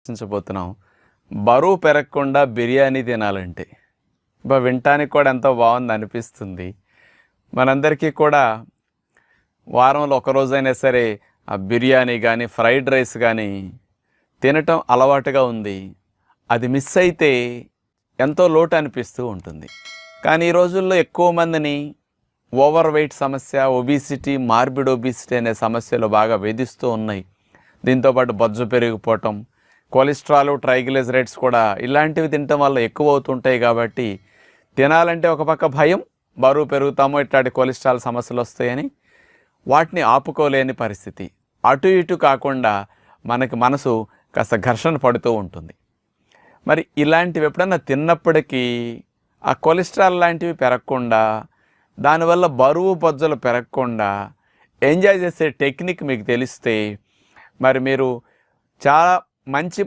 చర్చించబోతున్నాం. బరువు పెరగకుండా బిర్యానీ తినాలంటే వినటానికి కూడా ఎంతో బాగుంది అనిపిస్తుంది. మనందరికీ కూడా వారంలో ఒకరోజైనా సరే ఆ బిర్యానీ కానీ ఫ్రైడ్ రైస్ కానీ తినటం అలవాటుగా ఉంది. అది మిస్ అయితే ఎంతో లోటు అనిపిస్తూ ఉంటుంది. కానీ ఈ రోజుల్లో ఎక్కువ మందిని ఓవర్ వెయిట్ సమస్య, ఒబిసిటీ, మార్బిడ్ ఒబిసిటీ అనే సమస్యలు బాగా వేధిస్తూ ఉన్నాయి. దీంతోపాటు బొజ్జు పెరిగిపోవటం, కొలెస్ట్రాల్, ట్రైగ్లిజరైడ్స్ కూడా ఇలాంటివి తినటం వల్ల ఎక్కువ అవుతుంటాయి. కాబట్టి తినాలంటే ఒక పక్క భయం, బరువు పెరుగుతామో ఇట్లాంటి కొలెస్ట్రాల్ సమస్యలు వస్తాయని వాటిని ఆపుకోలేని పరిస్థితి. అటు ఇటు కాకుండా మనకి మనసు కాస్త ఘర్షణ పడుతూ ఉంటుంది. మరి ఇలాంటివి ఎప్పుడన్నా తిన్నప్పటికీ ఆ కొలెస్ట్రాల్ లాంటివి పెరగకుండా, దానివల్ల బరువు బొజ్జలు పెరగకుండా ఎంజాయ్ చేసే టెక్నిక్ మీకు తెలిస్తే మరి మీరు చాలా మంచి